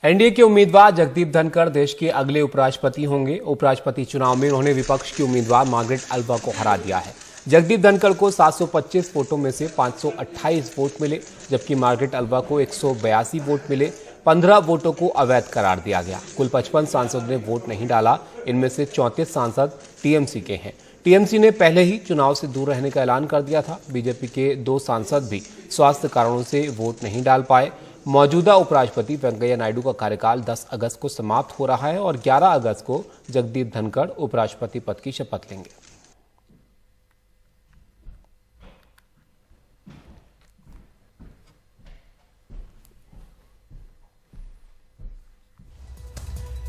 NDA के उम्मीदवार जगदीप धनखड़ देश के अगले उपराष्ट्रपति होंगे। उपराष्ट्रपति चुनाव में उन्होंने विपक्ष की उम्मीदवार मार्गरेट अल्वा को हरा दिया है। जगदीप धनखड़ को 725 वोटों में से 528 वोट मिले, जबकि मार्गरेट अल्वा को 182 वोट मिले। 15 वोटों को अवैध करार दिया गया। कुल 55 सांसदों ने वोट नहीं डाला। इनमें से 34 सांसद टीएमसी के हैं। टीएमसी ने पहले ही चुनाव से दूर रहने का ऐलान कर दिया था। बीजेपी के 2 सांसद भी स्वास्थ्य कारणों से वोट नहीं डाल पाए। मौजूदा उपराष्ट्रपति वेंकैया नायडू का कार्यकाल 10 अगस्त को समाप्त हो रहा है और 11 अगस्त को जगदीप धनखड़ उपराष्ट्रपति पद की शपथ लेंगे।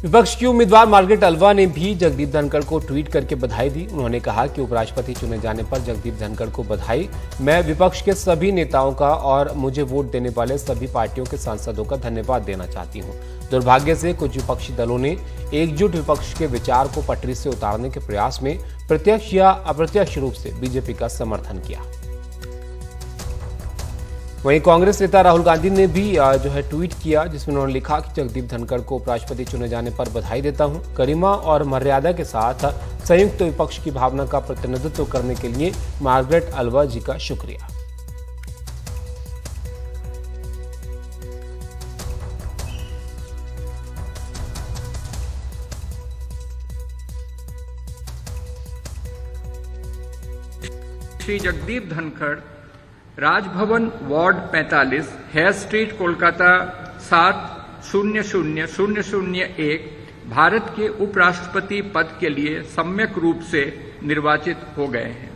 विपक्ष की उम्मीदवार मार्गरेट अल्वा ने भी जगदीप धनखड़ को ट्वीट करके बधाई दी। उन्होंने कहा कि उपराष्ट्रपति चुने जाने पर जगदीप धनखड़ को बधाई। मैं विपक्ष के सभी नेताओं का और मुझे वोट देने वाले सभी पार्टियों के सांसदों का धन्यवाद देना चाहती हूं। दुर्भाग्य से कुछ विपक्षी दलों ने एकजुट विपक्ष के विचार को पटरी से उतारने के प्रयास में प्रत्यक्ष या अप्रत्यक्ष रूप से बीजेपी का समर्थन किया। वहीं कांग्रेस नेता राहुल गांधी ने भी ट्वीट किया, जिसमें उन्होंने लिखा कि जगदीप धनखड़ को उपराष्ट्रपति चुने जाने पर बधाई देता हूं। गरिमा और मर्यादा के साथ संयुक्त विपक्ष की भावना का प्रतिनिधित्व करने के लिए मार्गरेट अल्वा जी का शुक्रिया। Shri Jagdeep Dhankhar, Raj Bhavan ward 45, Hare Street, Kolkata 700001 Bharat के उपराष्ट्रपति पद के लिए सम्यक रूप से निर्वाचित हो गए हैं।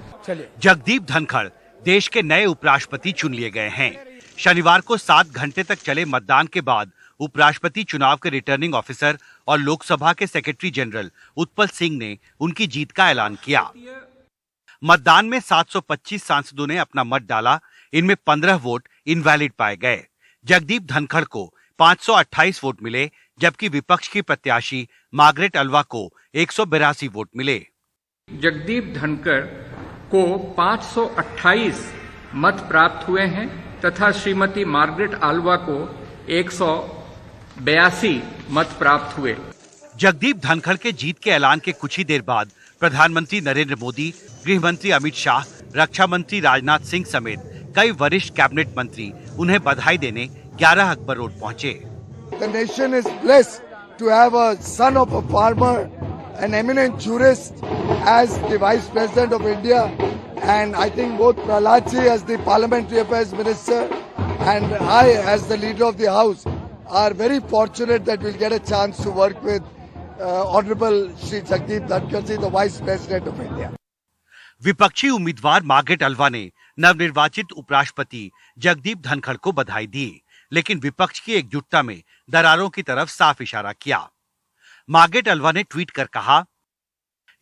जगदीप धनखड़ देश के नए उपराष्ट्रपति चुन लिए गए हैं। शनिवार को 7 घंटे तक चले मतदान के बाद उपराष्ट्रपति चुनाव के रिटर्निंग ऑफिसर और लोकसभा के सेक्रेटरी जनरल उत्पल सिंह ने उनकी जीत का ऐलान किया। मतदान में 725 सांसदों ने अपना मत डाला। इनमें 15 वोट इनवैलिड पाए गए। जगदीप धनखड़ को 528 वोट मिले, जबकि विपक्ष की प्रत्याशी मार्गरेट अल्वा को 182 वोट मिले। जगदीप धनखड़ को 528 मत प्राप्त हुए हैं तथा श्रीमती मार्गरेट अल्वा को 182 मत प्राप्त हुए। जगदीप धनखड़ के जीत के ऐलान के कुछ ही देर बाद प्रधानमंत्री नरेंद्र मोदी, गृह मंत्री अमित शाह, रक्षा मंत्री राजनाथ सिंह समेत कई वरिष्ठ कैबिनेट मंत्री उन्हें बधाई देने 11 अकबर रोड पहुंचे। The nation is blessed to have a son of a farmer, an eminent jurist as the Vice President of India, and I think both Prahlad ji as the Parliamentary Affairs Minister and I as the Leader of the House are very fortunate that we'll get a chance to work with Honorable Shri Jagdeep Dhanakhar ji, the Vice President of India. विपक्षी उम्मीदवार Margaret Alva ने नवनिर्वाचित उपराष्ट्रपति जगदीप धनखड़ को बधाई दी, लेकिन विपक्ष की एकजुटता में दरारों की तरफ साफ इशारा किया। मार्गरेट अल्वा ने ट्वीट कर कहा,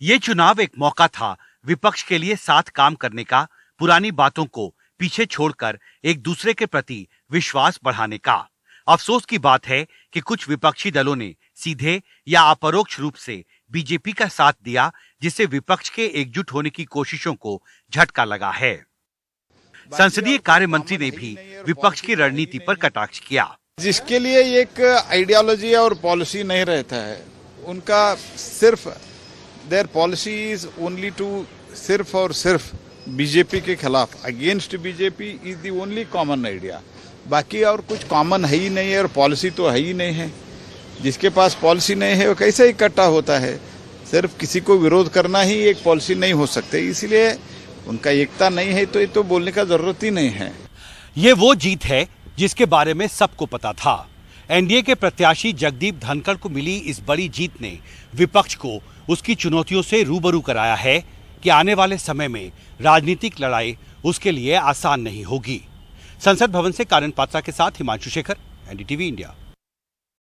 ये चुनाव एक मौका था विपक्ष के लिए साथ काम करने का, पुरानी बातों को पीछे छोड़कर एक दूसरे के प्रति विश्वास बढ़ाने का। अफसोस की बात है कि कुछ विपक्षी दलों ने सीधे या अपरोक्ष रूप से बीजेपी का साथ दिया, जिससे विपक्ष के एकजुट होने की कोशिशों को झटका लगा है। संसदीय कार्य मंत्री ने भी विपक्ष की रणनीति पर कटाक्ष किया। जिसके लिए एक आइडियोलॉजी और पॉलिसी नहीं रहता है, उनका सिर्फ their policy is only to सिर्फ और सिर्फ बीजेपी के खिलाफ, against BJP is the only common idea. बाकी और कुछ कॉमन है ही नहीं है और पॉलिसी तो है ही नहीं है। जिसके पास पॉलिसी नहीं है वो कैसे इकट्ठा होता है? सिर्फ किसी को विरोध करना ही एक पॉलिसी नहीं हो सकते, इसलिए उनका एकता नहीं है तो ये तो बोलने का जरूरत ही नहीं है। ये वो जीत है जिसके बारे में सबको पता था। एनडीए के प्रत्याशी जगदीप धनखड़ को मिली इस बड़ी जीत ने विपक्ष को उसकी चुनौतियों से रूबरू कराया है कि आने वाले समय में राजनीतिक लड़ाई उसके लिए आसान नहीं होगी। संसद भवन से कानन पात्रा के साथ हिमांशु शेखर, एनडीटीवी इंडिया।